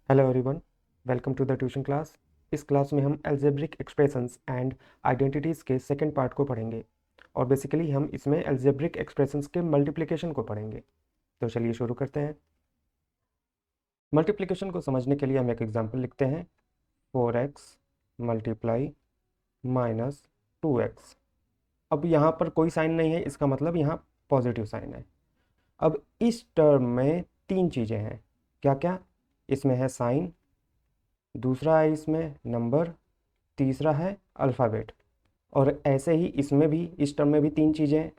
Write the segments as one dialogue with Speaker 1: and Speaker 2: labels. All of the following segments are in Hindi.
Speaker 1: Hello everyone, welcome to the tuition class. इस क्लास में हम एल्जेब्रिक एक्सप्रेशंस एंड आइडेंटिटीज़ के सेकंड पार्ट को पढ़ेंगे और बेसिकली हम इसमें एल्जेब्रिक एक्सप्रेशंस के मल्टीप्लिकेशन को पढ़ेंगे। तो चलिए शुरू करते हैं। मल्टीप्लिकेशन को समझने के लिए हम एक एग्जांपल लिखते हैं। 4x multiply minus 2x। अब यहाँ पर कोई साइन नहीं है, इसका मतलब यहाँ पॉजिटिव साइन है। अब इस टर्म में तीन चीज़ें हैं। क्या क्या? इसमें है साइन, दूसरा है इसमें नंबर, तीसरा है अल्फ़ाबेट। और ऐसे ही इसमें भी, इस टर्म में भी तीन चीज़ें,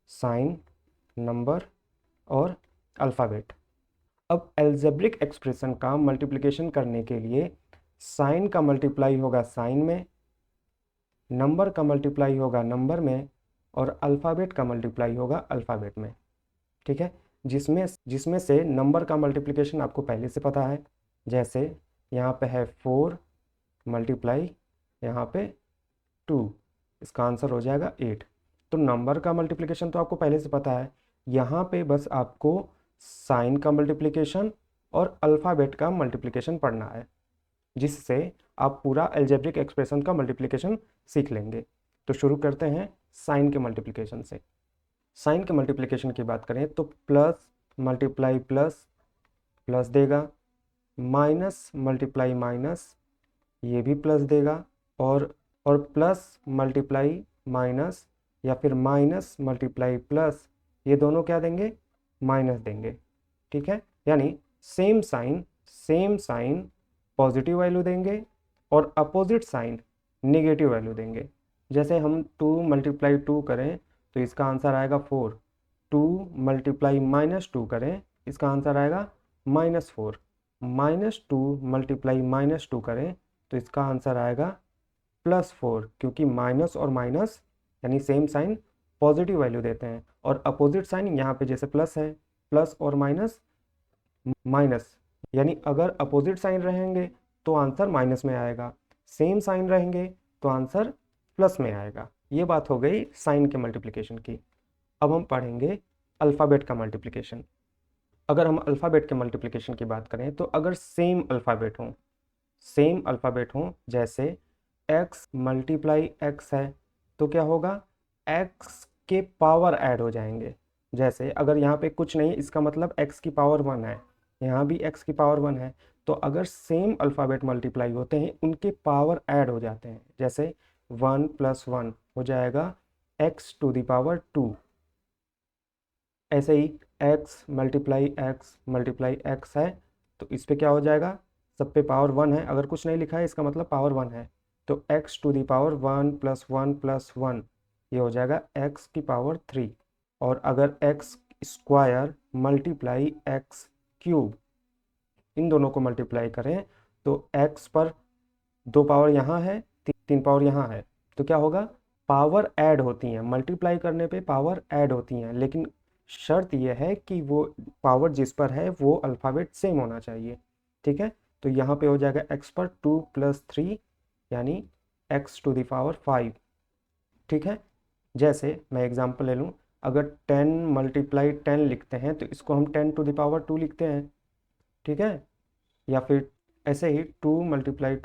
Speaker 1: साइन, नंबर और अल्फ़ाबेट। अब एल्जेब्रिक एक्सप्रेशन का मल्टीप्लिकेशन करने के लिए साइन का मल्टीप्लाई होगा साइन में, नंबर का मल्टीप्लाई होगा नंबर में और अल्फ़ाबेट का मल्टीप्लाई होगा अल्फ़ाबेट में। ठीक है, जिसमें जिसमें से नंबर का मल्टीप्लिकेशन आपको पहले से पता है। जैसे यहाँ पे है 4 मल्टीप्लाई यहाँ पे 2, इसका आंसर हो जाएगा 8। तो नंबर का मल्टीप्लिकेशन तो आपको पहले से पता है। यहाँ पे बस आपको साइन का मल्टीप्लिकेशन और अल्फ़ाबेट का मल्टीप्लिकेशन पढ़ना है, जिससे आप पूरा अलजेब्रिक एक्सप्रेशन का मल्टीप्लिकेशन सीख लेंगे। तो शुरू करते हैं साइन के मल्टीप्लिकेशन से। साइन के मल्टीप्लिकेशन की बात करें तो प्लस मल्टीप्लाई प्लस प्लस देगा, माइनस मल्टीप्लाई माइनस ये भी प्लस देगा, और प्लस मल्टीप्लाई माइनस या फिर माइनस मल्टीप्लाई प्लस ये दोनों क्या देंगे? माइनस देंगे। ठीक है, यानी सेम साइन पॉजिटिव वैल्यू देंगे और अपोजिट साइन नेगेटिव वैल्यू देंगे। जैसे हम 2 मल्टीप्लाई 2 करें तो इसका आंसर आएगा 4। 2 मल्टीप्लाई माइनस 2 करें, इसका आंसर आएगा -4। -2 मल्टीप्लाई -2 करें तो इसका आंसर आएगा +4, क्योंकि माइनस और माइनस यानी सेम साइन पॉजिटिव वैल्यू देते हैं और अपोजिट साइन यहाँ पे जैसे प्लस है, प्लस और माइनस माइनस, यानी अगर अपोजिट साइन रहेंगे तो आंसर माइनस में आएगा, सेम साइन रहेंगे तो आंसर प्लस में आएगा। ये बात हो गई साइन के मल्टीप्लिकेशन की। अब हम पढ़ेंगे अल्फ़ाबेट का मल्टीप्लिकेशन। अगर हम अल्फ़ाबेट के मल्टीप्लिकेशन की बात करें तो अगर सेम अल्फ़ाबेट हों, जैसे x मल्टीप्लाई x है तो क्या होगा? x के पावर ऐड हो जाएंगे। जैसे अगर यहाँ पे कुछ नहीं, इसका मतलब x की पावर 1 है, यहाँ भी x की पावर 1 है। तो अगर सेम अल्फ़ाबेट मल्टीप्लाई होते हैं, उनके पावर ऐड हो जाते हैं। जैसे 1 + 1 हो जाएगा x⁻²। ऐसे ही x मल्टीप्लाई x है तो इस पे क्या हो जाएगा? सब पे पावर 1 है, अगर कुछ नहीं लिखा है इसका मतलब पावर 1 है। तो x⁻1 + 1 + 1 ये हो जाएगा x⁻3। और अगर x² मल्टीप्लाई x³ इन दोनों को मल्टीप्लाई करें तो x पर 2 पावर यहाँ है, 3 पावर यहाँ है, तो क्या होगा? पावर ऐड होती हैं, मल्टीप्लाई करने पे पावर ऐड होती हैं, लेकिन शर्त यह है कि वो पावर जिस पर है वो अल्फ़ाबेट सेम होना चाहिए। ठीक है, तो यहाँ पे हो जाएगा x पर 2 + 3 यानी x⁵। ठीक है, जैसे मैं एग्जांपल ले लूँ, अगर 10 मल्टीप्लाई 10 लिखते हैं तो इसको हम 10⁻² लिखते हैं। ठीक है, या फिर ऐसे ही 2 मल्टीप्लाई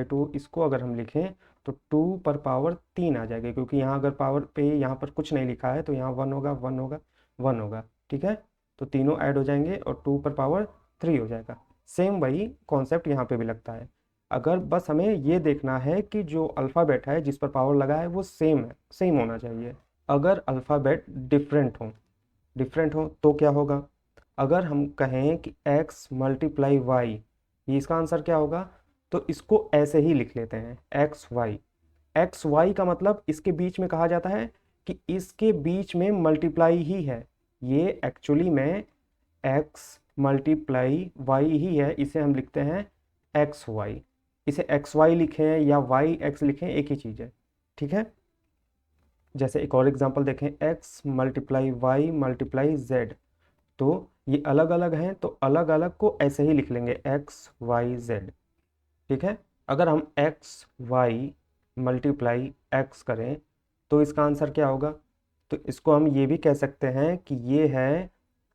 Speaker 1: 2 इसको अगर हम लिखें तो 2 पर पावर 3 आ जाएगी, क्योंकि यहाँ अगर पावर पे यहाँ पर कुछ नहीं लिखा है तो यहाँ 1 होगा 1 होगा 1 होगा। ठीक है, तो तीनों ऐड हो जाएंगे और 2 पर पावर 3 हो जाएगा। सेम वही कॉन्सेप्ट यहाँ पे भी लगता है। अगर बस हमें ये देखना है कि जो अल्फ़ाबेट है जिस पर पावर लगा है वो सेम होना चाहिए। अगर अल्फ़ाबेट डिफरेंट हो तो क्या होगा? अगर हम कहें कि x मल्टीप्लाई वाई, ये इसका आंसर क्या होगा? तो इसको ऐसे ही लिख लेते हैं एक्स वाई का मतलब इसके बीच में कहा जाता है कि इसके बीच में मल्टीप्लाई ही है। ये एक्चुअली में x मल्टीप्लाई वाई ही है, इसे हम लिखते हैं एक्स वाई। इसे एक्स वाई लिखें या वाई एक्स लिखें, एक ही चीज़ है। ठीक है, जैसे एक और एग्जांपल देखें, x multiply Y multiply Z, तो ये अलग अलग हैं तो अलग अलग को ऐसे ही लिख लेंगे एक्स वाई जेड। ठीक है, अगर हम एक्स वाई मल्टीप्लाई एक्स करें तो इसका आंसर क्या होगा? तो इसको हम ये भी कह सकते हैं कि ये है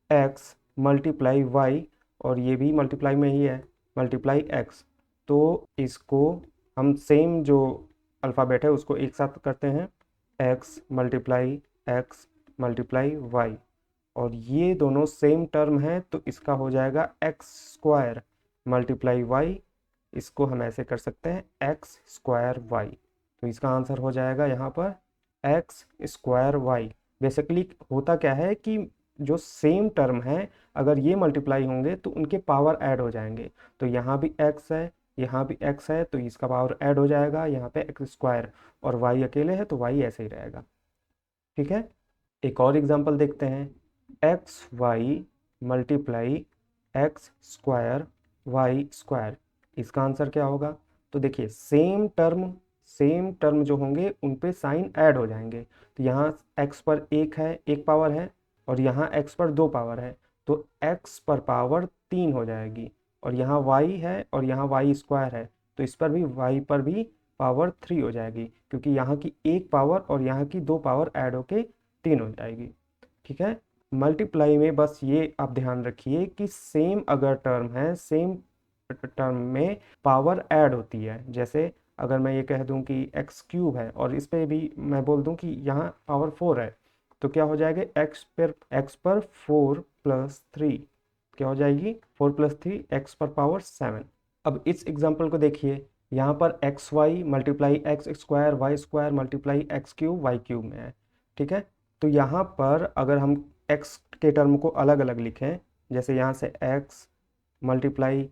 Speaker 1: एक्स मल्टीप्लाई वाई और ये भी मल्टीप्लाई में ही है। Multiply x. तो इसको हम सेम जो अल्फ़ाबेट है उसको एक साथ करते हैं, एक्स मल्टीप्लाई वाई, और ये दोनों सेम टर्म है तो इसका हो जाएगा एक्स स्क्वायर मल्टीप्लाई वाई। इसको हम ऐसे कर सकते हैं एक्स स्क्वायर वाई। तो इसका आंसर हो जाएगा यहाँ पर एक्स स्क्वायर वाई। बेसिकली होता क्या है कि जो सेम टर्म है अगर ये मल्टीप्लाई होंगे तो उनके पावर ऐड हो जाएंगे। तो यहाँ भी एक्स है, यहाँ भी एक्स है, तो इसका पावर ऐड हो जाएगा, यहाँ पे एक्स स्क्वायर, और वाई अकेले है तो वाई ऐसे ही रहेगा। ठीक है, एक और एग्जांपल देखते हैं, X Y multiply X square Y square. इसका आंसर क्या होगा? तो देखिए सेम टर्म जो होंगे उन पे साइन ऐड हो जाएंगे। तो यहाँ x पर एक है, एक पावर है, और यहाँ x पर दो पावर है, तो x पर पावर 3 हो जाएगी, और यहाँ y है और यहाँ y स्क्वायर है, तो इस पर भी y पर भी पावर 3 हो जाएगी, क्योंकि यहाँ की एक पावर और यहाँ की दो पावर ऐड होके 3 हो जाएगी। ठीक है, मल्टीप्लाई में बस ये आप ध्यान रखिए कि सेम अगर टर्म है, सेम टर्म में पावर ऐड होती है। जैसे अगर मैं ये कह दूं कि एक्स क्यूब है और इस पे भी मैं बोल दूं कि यहाँ पावर 4 है, तो क्या हो जाएगा, एक्स पर 4+3 क्या हो जाएगी, 4+3 एक्स पर पावर 7। अब इस एग्जाम्पल को देखिए, यहाँ पर X Y multiply X square Y square multiply X cube Y cube में है। ठीक है, तो यहाँ पर अगर हम x के टर्म को अलग अलग लिखें, जैसे यहाँ से x मल्टीप्लाई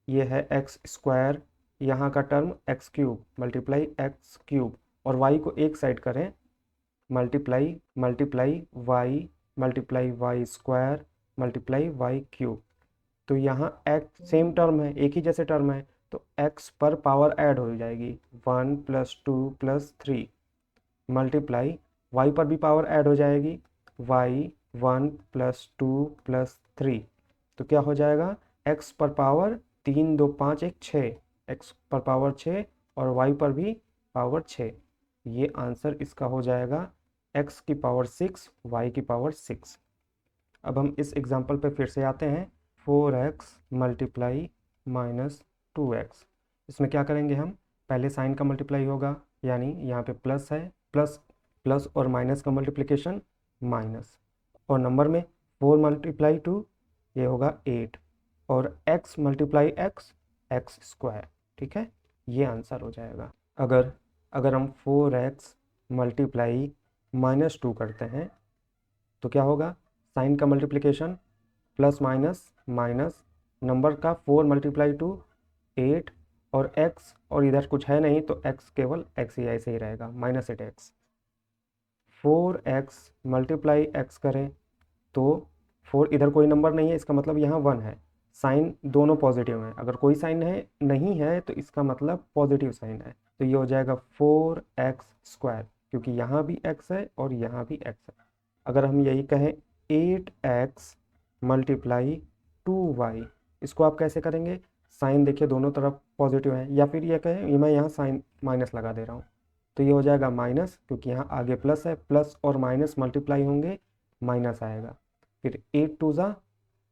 Speaker 1: ये है एक्स स्क्वायर, यहाँ का term X cube multiply X cube, और y को एक साइड करें, multiply Y square multiply Y cube. तो यहाँ x सेम टर्म है, एक ही जैसे टर्म है, तो x पर पावर ऐड हो जाएगी 1+2+3 मल्टीप्लाई y पर भी पावर ऐड हो जाएगी y 1+2+3। तो क्या हो जाएगा, x पर पावर 3 2 5 1 6, x पर पावर 6 और y पर भी पावर 6। ये आंसर इसका हो जाएगा x की पावर 6 y की पावर 6। अब हम इस एग्जांपल पे फिर से आते हैं, 4x मल्टीप्लाई -2x। इसमें क्या करेंगे हम, पहले साइन का मल्टीप्लाई होगा, यानी यहाँ पे प्लस है, प्लस और माइनस का मल्टीप्लिकेशन माइनस, और नंबर में 4 मल्टीप्लाई 2 ये होगा 8, और x मल्टीप्लाई एक्स स्क्वायर। ठीक है, ये आंसर हो जाएगा। अगर हम 4x मल्टीप्लाई -2 करते हैं तो क्या होगा, साइन का multiplication plus minus minus, number का 4 मल्टीप्लाई 2 8, और x और इधर कुछ है नहीं तो x केवल x ही ऐसे ही रहेगा -8x। 4x मल्टीप्लाई x करें तो 4 इधर कोई नंबर नहीं है, इसका मतलब यहाँ 1 है, साइन दोनों पॉजिटिव हैं, अगर कोई साइन है नहीं है तो इसका मतलब पॉजिटिव साइन है, तो ये हो जाएगा 4x स्क्वायर, क्योंकि यहाँ भी x है और यहाँ भी x है। अगर हम यही कहें 8x मल्टीप्लाई 2y, इसको आप कैसे करेंगे, साइन देखिए दोनों तरफ पॉजिटिव है, या फिर ये कहें ये मैं यहाँ साइन माइनस लगा दे रहा हूँ, तो ये हो जाएगा माइनस, क्योंकि यहाँ आगे प्लस है, प्लस और माइनस मल्टीप्लाई होंगे माइनस आएगा, फिर 8 2 ज़ा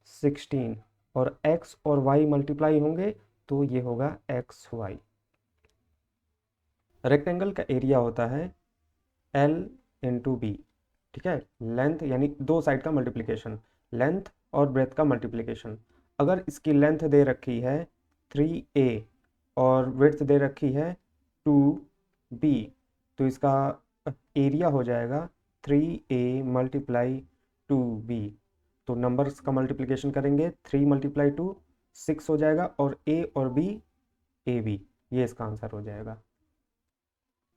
Speaker 1: 16, और x और y मल्टीप्लाई होंगे तो ये होगा एक्स वाई। रेक्टेंगल का एरिया होता है L इंटू बी। ठीक है, लेंथ यानी दो साइड का मल्टीप्लिकेशन, लेंथ और ब्रेथ का मल्टीप्लिकेशन। अगर इसकी लेंथ दे रखी है 3a और ब्रेथ दे रखी है 2b, तो इसका एरिया हो जाएगा 3a मल्टीप्लाई 2b। तो नंबर्स का मल्टीप्लिकेशन करेंगे, 3 मल्टीप्लाई 2 6 हो जाएगा, और a और b ए बी, ये इसका आंसर हो जाएगा।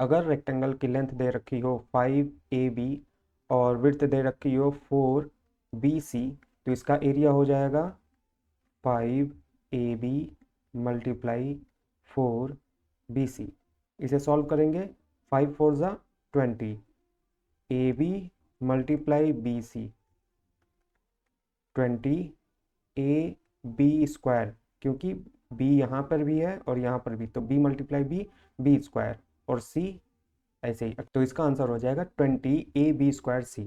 Speaker 1: अगर रेक्टेंगल की लेंथ दे रखी हो 5ab और विड्थ दे रखी हो 4bc, तो इसका एरिया हो जाएगा 5ab मल्टीप्लाई 4bc। इसे सॉल्व करेंगे, 5 4 ज़ा 20, ab multiply bc 20 ab square, क्योंकि b यहाँ पर भी है और यहाँ पर भी, तो b मल्टीप्लाई b स्क्वायर, और c ऐसे ही, तो इसका आंसर हो जाएगा 20 ab स्क्वायर c।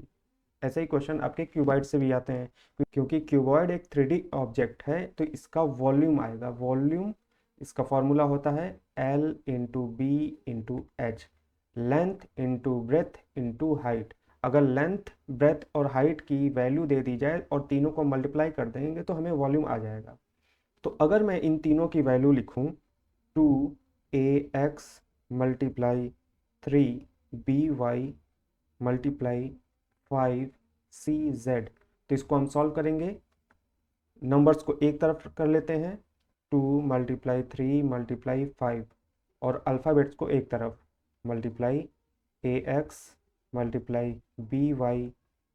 Speaker 1: ऐसे ही क्वेश्चन आपके क्यूबॉइड से भी आते हैं, क्योंकि क्यूबॉइड एक 3D ऑब्जेक्ट है तो इसका वॉल्यूम आएगा। वॉल्यूम इसका फॉर्मूला होता है L into B into H, length into breadth into height. अगर लेंथ, ब्रेथ और हाइट की वैल्यू दे दी जाए और तीनों को मल्टीप्लाई कर देंगे तो हमें वॉल्यूम आ जाएगा। तो अगर मैं इन तीनों की वैल्यू लिखूं 2ax multiply 3by multiply 5cz, तो इसको हम सॉल्व करेंगे। नंबर्स को एक तरफ कर लेते हैं, 2 मल्टीप्लाई 3 मल्टीप्लाई 5, और अल्फ़ाबेट्स को एक तरफ, multiply ax multiply by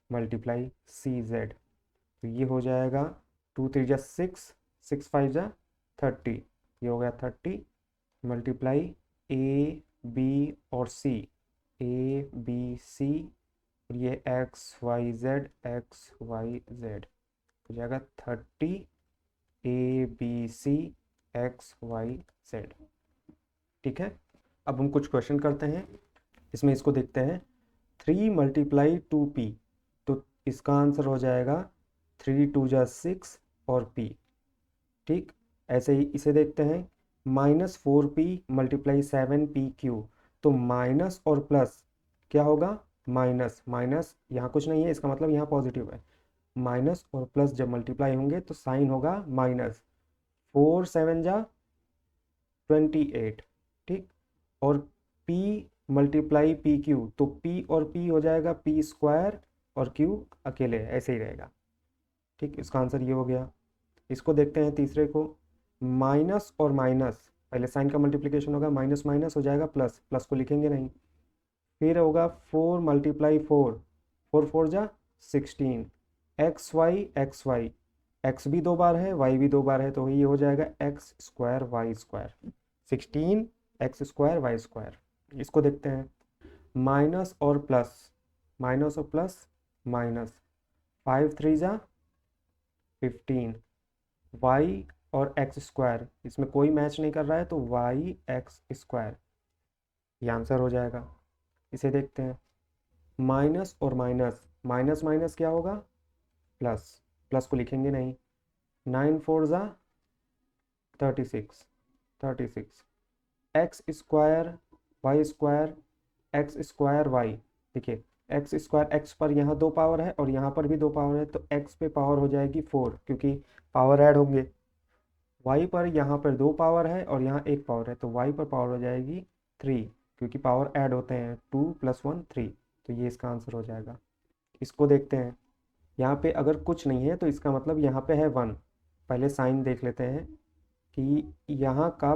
Speaker 1: multiply cz। तो ये हो जाएगा 2 3 जा 6, 6 5 जा 30, ये हो गया 30 मल्टीप्लाई ए बी और सी, ए बी सी, और ये एक्स वाई जेड हो जाएगा 30 A B C X Y Z. ठीक है, अब हम कुछ क्वेश्चन करते हैं, इसमें इसको देखते हैं। 3 मल्टीप्लाई 2p, तो इसका आंसर हो जाएगा 3 2 जा 6 और p। ठीक, ऐसे ही इसे देखते हैं, -4p मल्टीप्लाई 7pq, तो माइनस और प्लस क्या होगा, माइनस माइनस, यहाँ कुछ नहीं है इसका मतलब यहाँ पॉजिटिव है। माइनस और प्लस जब मल्टीप्लाई होंगे तो साइन होगा माइनस, 4 7 जा 28। ठीक, और p मल्टीप्लाई पी क्यू, तो p और p हो जाएगा p स्क्वायर और q अकेले ऐसे ही रहेगा। ठीक, इसका आंसर ये हो गया। इसको देखते हैं तीसरे को, माइनस और माइनस, पहले साइन का मल्टीप्लिकेशन होगा, माइनस माइनस हो जाएगा प्लस, प्लस को लिखेंगे नहीं। फिर होगा 4 मल्टीप्लाई 4, 4 4 जा 16, एक्स वाई, एक्स भी 2 बार है, वाई भी 2 बार है, तो ये हो जाएगा X square Y square, 16 X square Y square. इसको देखते हैं, माइनस और प्लस, माइनस और प्लस माइनस, 5 3 जा 15, वाई और एक्स स्क्वायर, इसमें कोई मैच नहीं कर रहा है तो वाई एक्स स्क्वायर, ये आंसर हो जाएगा। इसे देखते हैं, माइनस और माइनस, माइनस माइनस क्या होगा, प्लस, प्लस को लिखेंगे नहीं। 9 4 जा 36, 36, X square Y square, X square Y, देखिए एक्स स्क्वायर, एक्स पर यहाँ 2 पावर है और यहाँ पर भी 2 पावर है, तो एक्स पे पावर हो जाएगी 4 क्योंकि पावर ऐड होंगे। वाई पर यहाँ पर 2 पावर है और यहाँ 1 पावर है, तो वाई पर पावर हो जाएगी 3 क्योंकि पावर ऐड होते हैं, 2 + 1 3, तो ये इसका आंसर हो जाएगा। इसको देखते हैं, यहाँ पे अगर कुछ नहीं है तो इसका मतलब यहाँ पे है 1। पहले साइन देख लेते हैं कि यहाँ का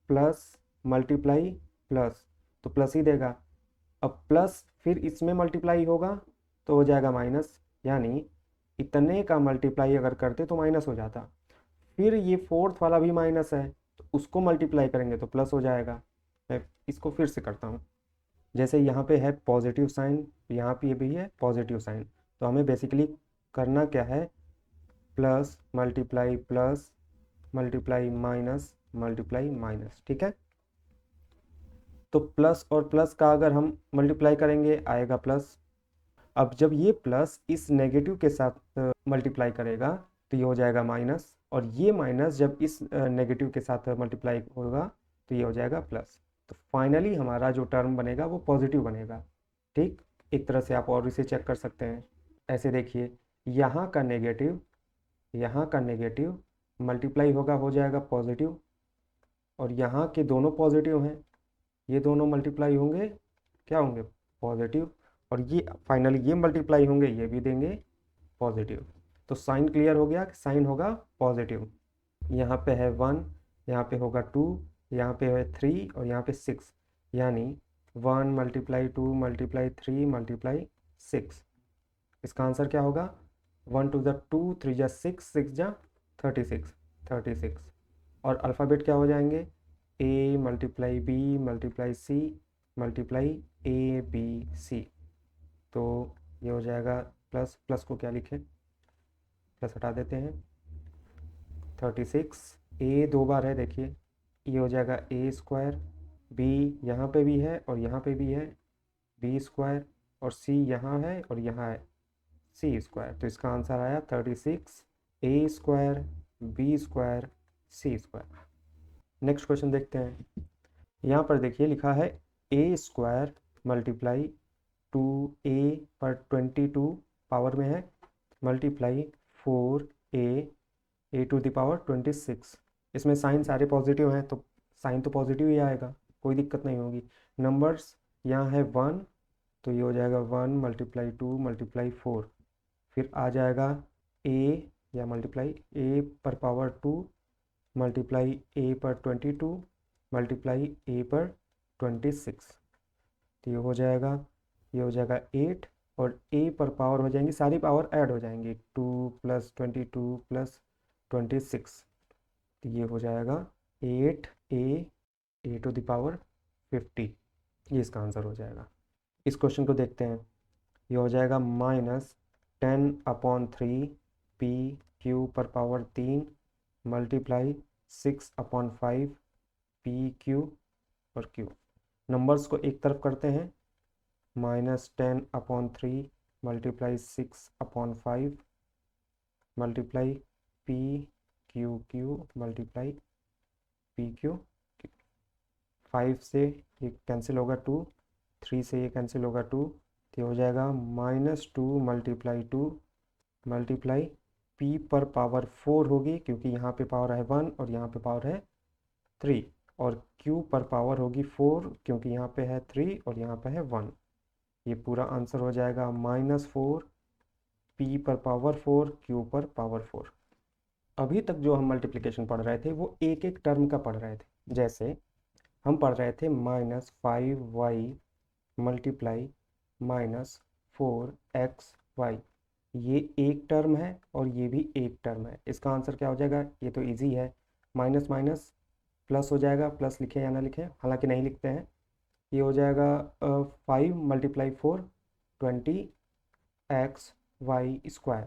Speaker 1: प्लस मल्टीप्लाई प्लस, तो प्लस ही देगा। अब प्लस फिर इसमें मल्टीप्लाई होगा तो हो जाएगा माइनस, यानी इतने का मल्टीप्लाई अगर करते तो माइनस हो जाता। फिर ये फोर्थ वाला भी माइनस है तो उसको मल्टीप्लाई करेंगे तो प्लस हो जाएगा। मैं इसको फिर से करता हूँ, जैसे यहाँ पे है पॉजिटिव साइन, यहाँ पे भी है पॉजिटिव साइन, तो हमें बेसिकली करना क्या है, plus multiply minus multiply minus. ठीक है, तो प्लस और प्लस का अगर हम मल्टीप्लाई करेंगे आएगा प्लस। अब जब ये प्लस इस नेगेटिव के साथ मल्टीप्लाई करेगा तो ये हो जाएगा माइनस, और ये माइनस जब इस नेगेटिव के साथ मल्टीप्लाई होगा तो ये हो जाएगा प्लस। तो फाइनली हमारा जो टर्म बनेगा वो पॉजिटिव बनेगा। ठीक, एक तरह से आप और इसे चेक कर सकते हैं। ऐसे देखिए, यहाँ का नेगेटिव मल्टीप्लाई होगा हो जाएगा पॉजिटिव, और यहाँ के दोनों पॉजिटिव हैं, ये दोनों मल्टीप्लाई होंगे क्या होंगे, पॉजिटिव, और ये फाइनली ये मल्टीप्लाई होंगे, ये भी देंगे पॉजिटिव। तो साइन क्लियर हो गया कि साइन होगा पॉजिटिव। यहाँ पे है 1, यहाँ पे होगा 2, यहाँ पे है 3 और यहाँ पे 6, यानी 1 मल्टीप्लाई 2 मल्टीप्लाई 3 मल्टीप्लाई 6। इसका आंसर क्या होगा, 1 2 ज़ा 2, 3 ज़ा 6, 6 ज़ा 36, 36। और अल्फ़ाबेट क्या हो जाएंगे, A multiply B multiply C multiply A B C, तो ये हो जाएगा प्लस, प्लस को क्या लिखें, प्लस हटा देते हैं, 36, ए 2 बार है देखिए, ये हो जाएगा ए स्क्वायर, बी यहाँ पे भी है और यहाँ पे भी है बी स्क्वायर, और c यहाँ है और यहाँ है c स्क्वायर, तो इसका आंसर आया 36 a square b square c square. Next question देखते हैं। यहाँ पर देखिए लिखा है a स्क्वायर मल्टीप्लाई 2a पर 22 पावर में है multiply 4a to the power 26। इसमें साइन सारे पॉजिटिव हैं तो साइन तो पॉजिटिव ही आएगा, कोई दिक्कत नहीं होगी। नंबर्स यहाँ है 1 तो ये हो जाएगा 1 मल्टीप्लाई 2 मल्टीप्लाई 4, फिर आ जाएगा a या मल्टीप्लाई a पर पावर 2 मल्टीप्लाई a पर 22 मल्टीप्लाई a पर 26, तो ये हो जाएगा 8 और a पर पावर हो जाएंगी, सारी पावर ऐड हो जाएंगी 2 प्लस 22 प्लस 26, तो ये हो जाएगा 8a टू द पावर 50, ये इसका आंसर हो जाएगा। इस क्वेश्चन को देखते हैं। ये हो जाएगा -10/3 p q पर पावर 3 मल्टीप्लाई 6/5 p q और q। नंबर्स को एक तरफ करते हैं, -10/3 multiply 6/5 multiply p q q multiply p q। 5 से ये कैंसिल होगा 2, 3 से ये कैंसिल होगा 2, तो हो जाएगा -2 मल्टीप्लाई 2 मल्टीप्लाई p पर पावर 4 होगी क्योंकि यहाँ पे पावर है 1 और यहाँ पे पावर है 3, और q पर पावर होगी 4 क्योंकि यहाँ पे है 3 और यहाँ पे है 1। ये पूरा आंसर हो जाएगा -4 p पर पावर 4 q पर पावर 4। अभी तक जो हम मल्टीप्लिकेशन पढ़ रहे थे वो एक एक टर्म का पढ़ रहे थे, जैसे हम पढ़ रहे थे -5y मल्टीप्लाई -4xy, ये एक टर्म है और ये भी एक टर्म है। इसका आंसर क्या हो जाएगा? ये तो इजी है, माइनस माइनस प्लस हो जाएगा, प्लस लिखे या ना लिखे, हालांकि नहीं लिखते हैं। ये हो जाएगा 5 मल्टीप्लाई 4 20xy स्क्वायर।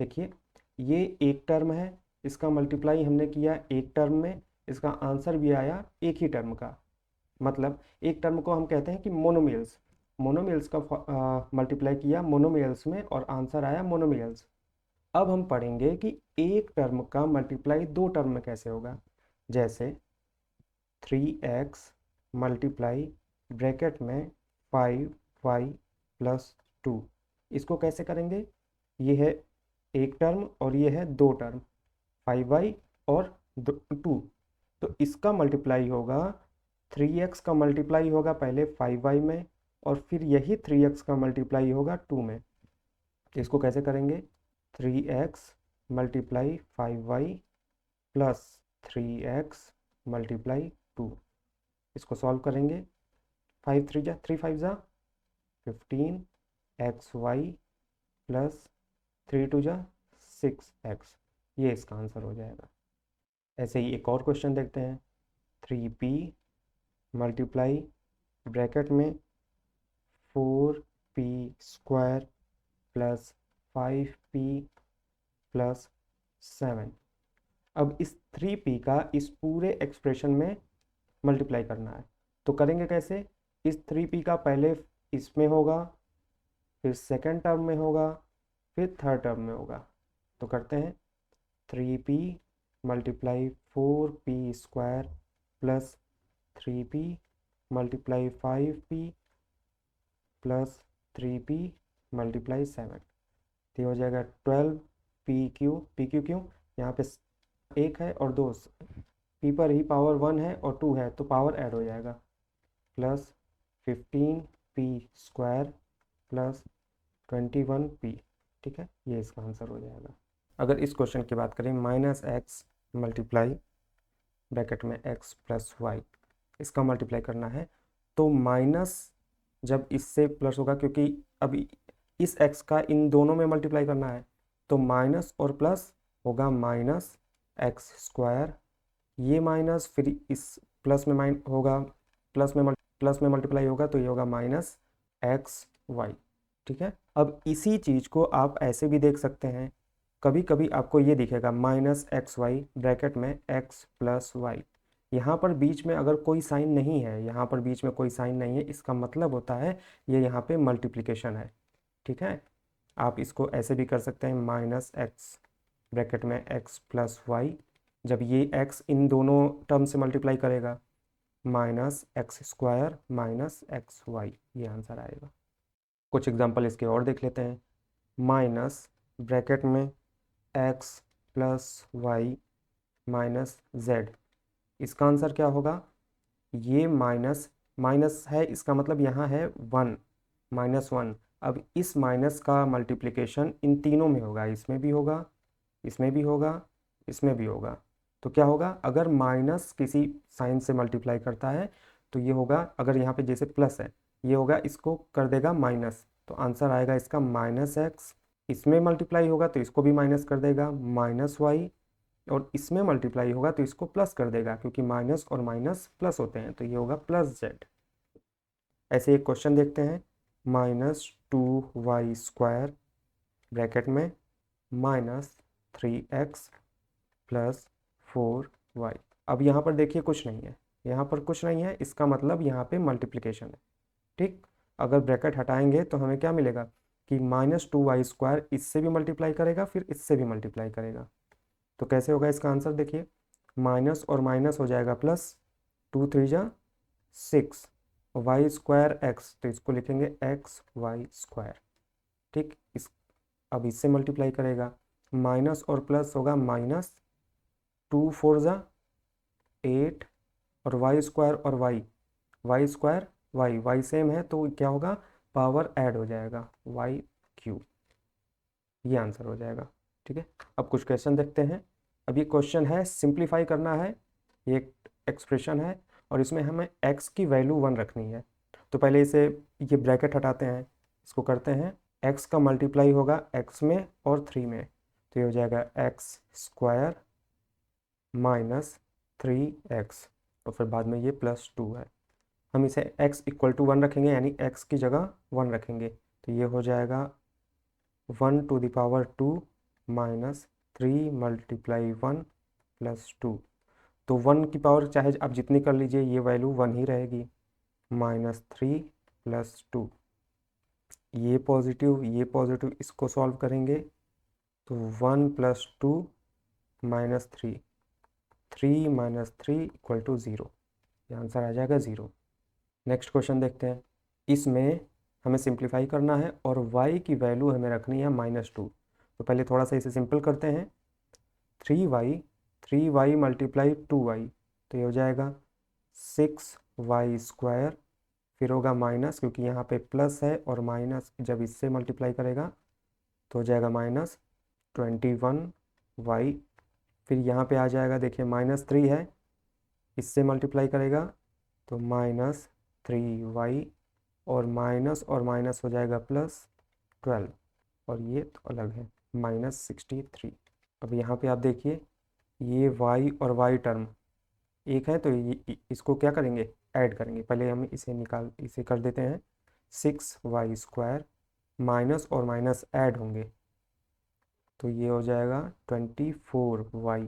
Speaker 1: देखिए ये एक टर्म है, इसका मल्टीप्लाई हमने किया एक टर्म में, इसका आंसर भी आया एक ही टर्म का। मतलब एक टर्म को हम कहते हैं कि मोनोमियल्स, मोनोमियल्स का मल्टीप्लाई किया मोनोमियल्स में और आंसर आया मोनोमियल्स। अब हम पढ़ेंगे कि एक टर्म का मल्टीप्लाई दो टर्म में कैसे होगा, जैसे 3x मल्टीप्लाई ब्रैकेट में 5y प्लस 2, इसको कैसे करेंगे? ये है एक टर्म और ये है दो टर्म 5y और 2, तो इसका मल्टीप्लाई होगा 3x का मल्टीप्लाई होगा पहले 5y में और फिर यही 3x का मल्टीप्लाई होगा 2 में। इसको कैसे करेंगे? 3x multiply 5y plus 3x multiply 2, इसको सॉल्व करेंगे। 5 3 जा 3 5 जा 15xy प्लस 3 2 जा 6x, ये इसका आंसर हो जाएगा। ऐसे ही एक और क्वेश्चन देखते हैं। 3p मल्टीप्लाई ब्रैकेट में 4p square plus 5p plus 7। अब इस 3p का इस पूरे एक्सप्रेशन में मल्टीप्लाई करना है, तो करेंगे कैसे? इस 3p का पहले इसमें होगा, फिर सेकंड टर्म में होगा, फिर थर्ड टर्म में होगा। तो करते हैं 3p multiply 4p square plus 3p multiply 5p plus 3p multiply 7, तो हो जाएगा 12pq। pq क्यों? यहाँ पे एक है और दो, p पर ही पावर 1 है और 2 है तो पावर ऐड हो जाएगा, plus 15p square plus 21p। ठीक है, ये इसका आंसर हो जाएगा। अगर इस क्वेश्चन की बात करें, -x मल्टीप्लाई ब्रैकेट में x प्लस वाई, इसका मल्टीप्लाई करना है, तो माइनस जब इससे प्लस होगा, क्योंकि अभी इस x का इन दोनों में मल्टीप्लाई करना है, तो माइनस और प्लस होगा माइनस एक्स स्क्वायर, ये माइनस फिर इस प्लस में होगा, प्लस में मल्टीप्लाई होगा तो ये होगा माइनस एक्स वाई। ठीक है, अब इसी चीज़ को आप ऐसे भी देख सकते हैं, कभी कभी आपको ये दिखेगा -xy ब्रैकेट में x प्लस वाई, यहाँ पर बीच में अगर कोई साइन नहीं है, यहाँ पर बीच में कोई साइन नहीं है, इसका मतलब होता है ये यहाँ पे मल्टीप्लिकेशन है। ठीक है, आप इसको ऐसे भी कर सकते हैं, माइनस एक्स ब्रैकेट में एक्स प्लस वाई, जब ये एक्स इन दोनों टर्म से मल्टीप्लाई करेगा, minus X square minus X Y, ये आंसर आएगा। कुछ एग्जांपल इसके और देख लेते हैं। माइनस ब्रैकेट में X plus Y minus Z, इसका आंसर क्या होगा? ये माइनस माइनस है, इसका मतलब यहाँ है वन, -1। अब इस माइनस का मल्टीप्लिकेशन इन तीनों में होगा, इसमें भी होगा, इसमें भी होगा, इसमें भी होगा। तो क्या होगा, अगर माइनस किसी साइन से मल्टीप्लाई करता है तो ये होगा, अगर यहाँ पे जैसे प्लस है, ये होगा, इसको कर देगा माइनस, तो आंसर आएगा इसका माइनस एक्स। इसमें मल्टीप्लाई होगा तो इसको भी माइनस कर देगा, माइनस वाई। और इसमें मल्टीप्लाई होगा तो इसको प्लस कर देगा, क्योंकि माइनस और माइनस प्लस होते हैं, तो ये होगा प्लस जेड। ऐसे एक क्वेश्चन देखते हैं, -2y² ब्रैकेट में -3x प्लस 4y। अब यहाँ पर देखिए कुछ नहीं है, यहाँ पर कुछ नहीं है, इसका मतलब यहाँ पे मल्टीप्लिकेशन है। ठीक, अगर ब्रैकेट हटाएंगे तो हमें क्या मिलेगा कि -2y² इससे भी मल्टीप्लाई करेगा, फिर इससे भी मल्टीप्लाई करेगा। तो कैसे होगा इसका आंसर, देखिए, माइनस और माइनस हो जाएगा प्लस, 2 3 जा 6, y² x, तो इसको लिखेंगे xy²। ठीक, इस अब इससे मल्टीप्लाई करेगा, माइनस और प्लस होगा माइनस, 2 4 जा 8, और y² और y² y सेम है, तो क्या होगा, पावर ऐड हो जाएगा, y³, ये आंसर हो जाएगा। ठीक है, अब कुछ क्वेश्चन देखते हैं। अब ये क्वेश्चन है, सिंप्लीफाई करना है, ये एक एक्सप्रेशन है और इसमें हमें x की वैल्यू 1 रखनी है। तो पहले इसे, ये ब्रैकेट हटाते हैं, इसको करते हैं, x का मल्टीप्लाई होगा x में और 3 में, तो ये हो जाएगा x² माइनस 3x, और फिर बाद में ये +2 है। हम इसे x = 1 रखेंगे, यानी x की जगह 1 रखेंगे, तो ये हो जाएगा 1 to the power 2 माइनस 3 × 1 + 2। तो 1 की पावर चाहे आप जितनी कर लीजिए, ये वैल्यू 1 ही रहेगी, -3 + 2। ये पॉजिटिव, इसको सॉल्व करेंगे तो 1 + 2 -3, 3 - 3 = 0, ये आंसर आ जाएगा 0। नेक्स्ट क्वेश्चन देखते हैं, इसमें हमें सिंप्लीफाई करना है और y की वैल्यू हमें रखनी है -2। तो पहले थोड़ा सा इसे सिंपल करते हैं, 3y × 2y, तो ये हो जाएगा 6y², फिर होगा माइनस, क्योंकि यहाँ पे प्लस है और माइनस जब इससे मल्टीप्लाई करेगा तो हो जाएगा -21y, फिर यहाँ पे आ जाएगा, देखिए -3 है, इससे मल्टीप्लाई करेगा तो -3y, और माइनस हो जाएगा +12, और ये तो अलग है, -63। अब यहाँ पे आप देखिए, ये y और y टर्म एक है, तो इसको क्या करेंगे, ऐड करेंगे। पहले हम इसे कर देते हैं, 6y² माइनस और माइनस ऐड होंगे, तो ये हो जाएगा 24y,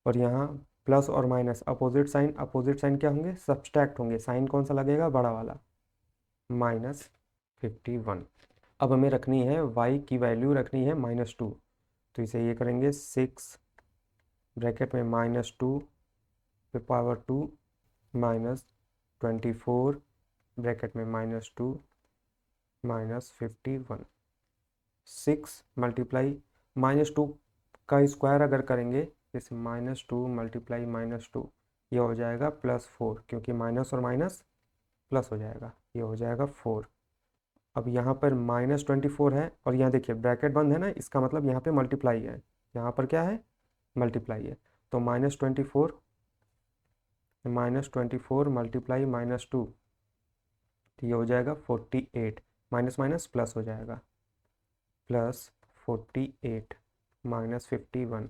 Speaker 1: और यहाँ प्लस और माइनस अपोजिट साइन क्या होंगे, सब्सट्रैक्ट होंगे, साइन कौन सा लगेगा, बड़ा वाला, -51। अब हमें रखनी है y की वैल्यू रखनी है -2, तो इसे ये करेंगे, 6 ब्रैकेट में -2 पे पावर 2 -24 ब्रैकेट में -2 -51, 6 × -2 का स्क्वायर अगर करेंगे, जैसे -2 × -2, ये हो जाएगा +4, क्योंकि माइनस और माइनस प्लस हो जाएगा, ये हो जाएगा 4। अब यहाँ पर -24 है, और यहाँ देखिए ब्रैकेट बंद है ना, इसका मतलब यहाँ पे मल्टीप्लाई है, यहाँ पर क्या है, मल्टीप्लाई है, तो -24 × -2, तो ये हो जाएगा 48, माइनस माइनस प्लस हो जाएगा, +48 -51,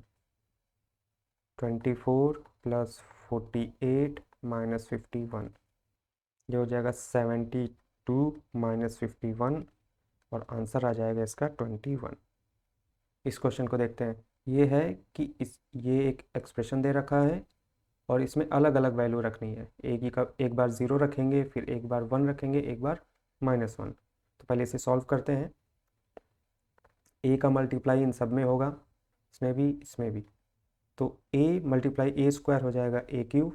Speaker 1: 24 + 48 -51, ये हो जाएगा 72 -51, और आंसर आ जाएगा इसका 21। इस क्वेश्चन को देखते हैं, ये है कि ये एक एक्सप्रेशन दे रखा है और इसमें अलग अलग वैल्यू रखनी है। एक बार 0 रखेंगे, फिर एक बार 1 रखेंगे, एक बार -1। तो पहले इसे सॉल्व करते हैं। a का मल्टीप्लाई इन सब में होगा, इसमें भी। तो a मल्टीप्लाई a स्क्वायर हो जाएगा a³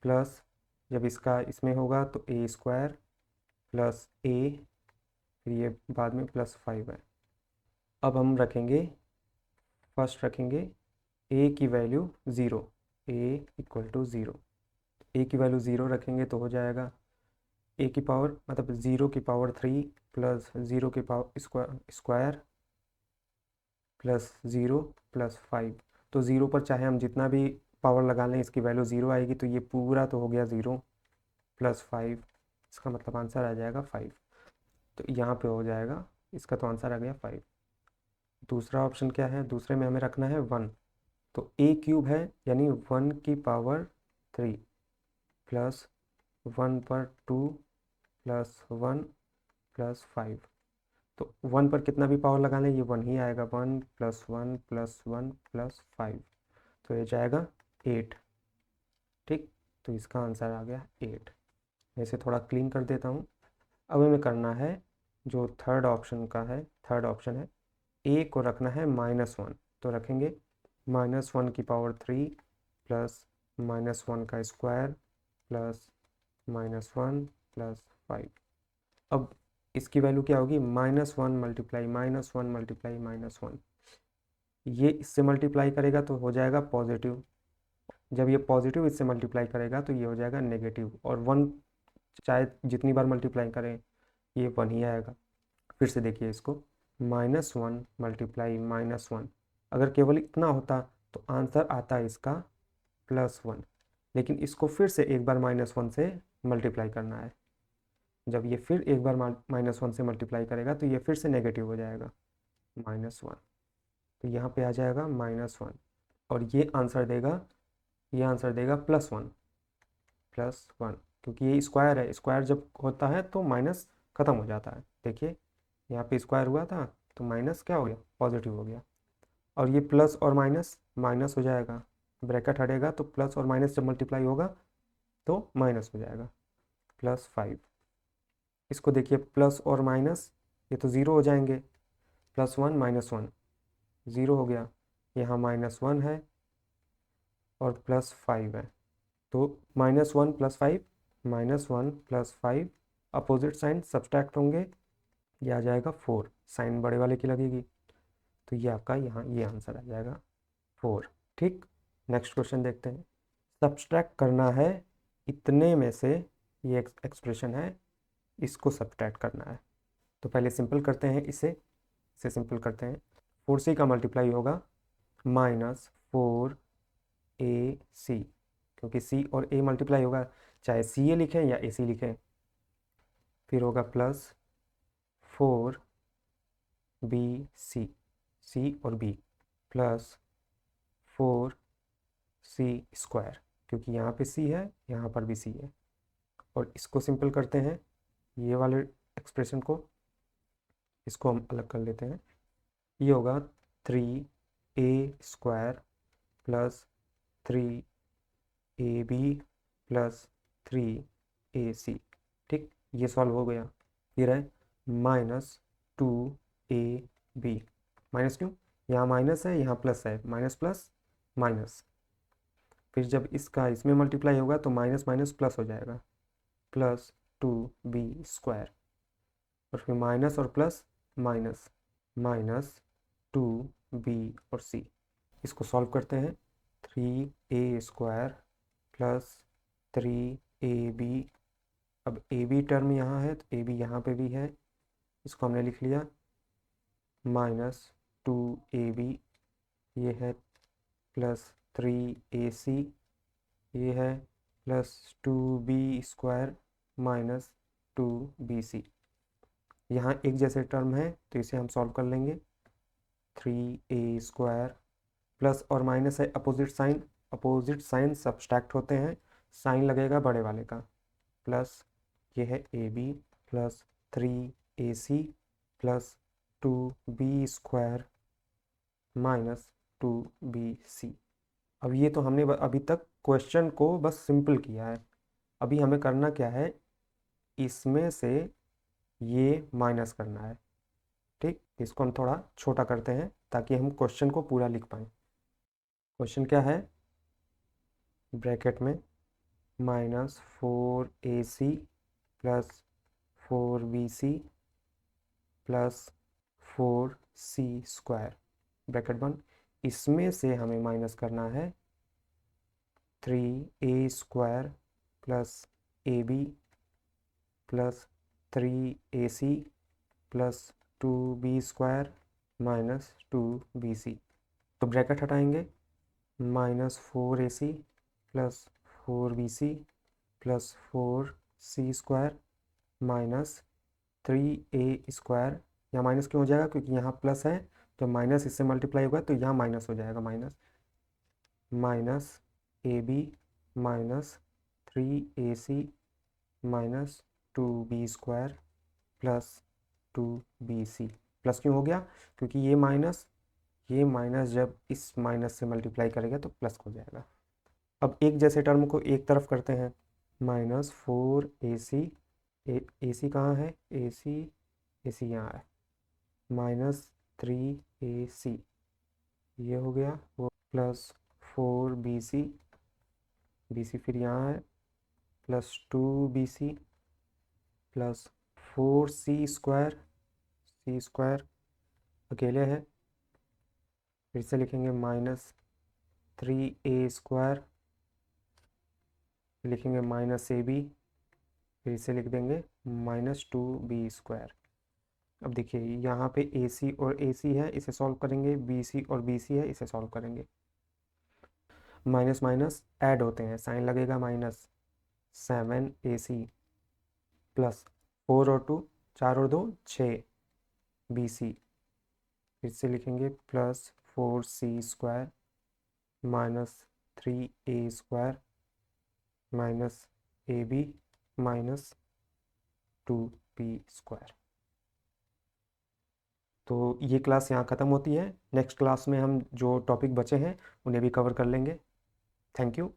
Speaker 1: प्लस, जब इसका इसमें होगा तो a² प्लस a, फिर ये बाद में +5 है। अब हम रखेंगे, फर्स्ट रखेंगे a की वैल्यू 0, a = 0। a की वैल्यू 0 रखेंगे तो हो जाएगा a की पावर मतलब 0 की पावर 3 प्लस 0 की पावर स्क्वायर प्लस 0 प्लस 5। तो 0 पर चाहे हम जितना भी पावर लगा लें, इसकी वैल्यू 0 आएगी। तो ये पूरा तो हो गया 0 प्लस 5, इसका मतलब आंसर आ जाएगा 5। तो यहाँ पे हो जाएगा, इसका तो आंसर आ गया 5। दूसरा ऑप्शन क्या है, दूसरे में हमें रखना है 1। तो a³ है, यानी 1 की पावर 3 प्लस 1 पर 2 प्लस 1 प्लस 5। तो 1 पर कितना भी पावर लगा लें ये 1 ही आएगा। 1 प्लस 1 प्लस 1 प्लस 5, तो ये जाएगा 8। ठीक, तो इसका आंसर आ गया 8। मैं इसे थोड़ा क्लीन कर देता हूँ। अब हमें करना है जो थर्ड ऑप्शन है, a को रखना है -1। तो रखेंगे -1 की पावर 3 प्लस -1 का स्क्वायर प्लस -1 प्लस 5। अब इसकी वैल्यू क्या होगी, -1 मल्टीप्लाई -1 मल्टीप्लाई -1। ये इससे मल्टीप्लाई करेगा तो हो जाएगा पॉजिटिव। जब ये पॉजिटिव इससे मल्टीप्लाई करेगा तो ये हो जाएगा नेगेटिव। और 1 चाहे जितनी बार मल्टीप्लाई करें ये 1 ही आएगा। फिर से देखिए इसको, -1 मल्टीप्लाई -1। अगर केवल इतना होता तो आंसर आता इसका +1। लेकिन इसको फिर से एक बार -1 से मल्टीप्लाई करना है। जब ये फिर एक बार -1 से मल्टीप्लाई करेगा तो ये फिर से नेगेटिव हो जाएगा -1। तो यहाँ पे आ जाएगा -1। और ये आंसर देगा +1, क्योंकि ये स्क्वायर है। स्क्वायर जब होता है तो माइनस ख़त्म हो जाता है। देखिए यहाँ पे स्क्वायर हुआ था तो माइनस क्या हो गया, पॉजिटिव हो गया। और ये प्लस और माइनस माइनस हो जाएगा, ब्रैकेट हटेगा तो प्लस और माइनस जब मल्टीप्लाई होगा तो माइनस हो जाएगा +5। इसको देखिए, प्लस और माइनस ये तो ज़ीरो हो जाएंगे। +1 -1 ज़ीरो हो गया, यहाँ -1 है और +5 है। तो -1 + 5, -1 + 5 अपोजिट साइन सब्सट्रैक्ट होंगे, ये आ जाएगा 4। साइन बड़े वाले की लगेगी तो ये आपका यहाँ ये आंसर आ जाएगा 4। ठीक, नेक्स्ट क्वेश्चन देखते हैं। सब्सट्रैक्ट करना है इतने में से, ये एक्सप्रेशन है, इसको सब्सट्रैक्ट करना है। तो पहले सिंपल करते हैं इसे सिंपल करते हैं। 4c का मल्टीप्लाई होगा -4ac, क्योंकि c और a मल्टीप्लाई होगा, चाहे ca लिखें या ac लिखें। फिर होगा +4bc, c और b प्लस 4c², क्योंकि यहाँ पे c है, यहाँ पर भी c है। और इसको सिंपल करते हैं, ये वाले एक्सप्रेशन को, इसको हम अलग कर लेते हैं। ये होगा 3a² plus 3ab plus 3ac। ठीक, ये सॉल्व हो गया। फिर है -2ab, माइनस क्यों, यहाँ माइनस है यहाँ प्लस है, माइनस प्लस माइनस। फिर जब इसका इसमें मल्टीप्लाई होगा तो माइनस माइनस प्लस हो जाएगा, +2b²। और फिर माइनस और प्लस माइनस, -2b और c। इसको सॉल्व करते हैं। 3a² plus 3ab। अब ab टर्म यहाँ है तो ab यहाँ पे भी है, इसको हमने लिख लिया -2ab। ये है +3ac, ये है +2b² माइनस 2bc। यहाँ एक जैसे टर्म है तो इसे हम सॉल्व कर लेंगे। 3a² प्लस और माइनस है अपोजिट साइन सब्सट्रैक्ट होते हैं, साइन लगेगा बड़े वाले का। प्लस ये है ab plus 3ac plus 2b² minus 2bc। अब ये तो हमने अभी तक क्वेश्चन को बस सिंपल किया है। अभी हमें करना क्या है, इसमें से ये माइनस करना है। ठीक, इसको हम थोड़ा छोटा करते हैं ताकि हम क्वेश्चन को पूरा लिख पाएँ। क्वेश्चन क्या है, ब्रैकेट में -4AC plus 4BC plus 4C² bracket बंद। इसमें से हमें माइनस करना है 3A² plus AB plus 3AC plus 2B² minus 2BC। तो ब्रैकेट हटाएंगे, -4AC plus 4BC plus 4C² minus 3A²। यहाँ माइनस क्यों हो जाएगा, क्योंकि यहाँ प्लस है, तो माइनस इससे मल्टीप्लाई होगा तो यहाँ माइनस हो जाएगा, minus AB minus 3AC minus 2B² plus 2BC। Plus क्यों हो गया, क्योंकि ये माइनस जब इस माइनस से मल्टीप्लाई करेगा तो प्लस हो जाएगा। अब एक जैसे टर्म को एक तरफ करते हैं, -4AC, AC कहाँ है, AC यहाँ है, -3AC ये हो गया वो, प्लस 4BC, BC फिर यहाँ है, plus 2BC plus 4C² C² अकेले है, फिर से लिखेंगे -3A², लिखेंगे -AB, फिर से लिख देंगे -2B²। अब देखिए यहाँ पे AC और AC है, इसे सॉल्व करेंगे, BC और BC है, इसे सॉल्व करेंगे। माइनस माइनस ऐड होते हैं, साइन लगेगा -7AC प्लस 4 और 2 4 और 2 6BC, फिर से लिखेंगे plus 4C² minus 3A² minus AB minus 2B²। तो ये क्लास यहाँ ख़त्म होती है। नेक्स्ट क्लास में हम जो टॉपिक बचे हैं उन्हें भी कवर कर लेंगे। Thank you.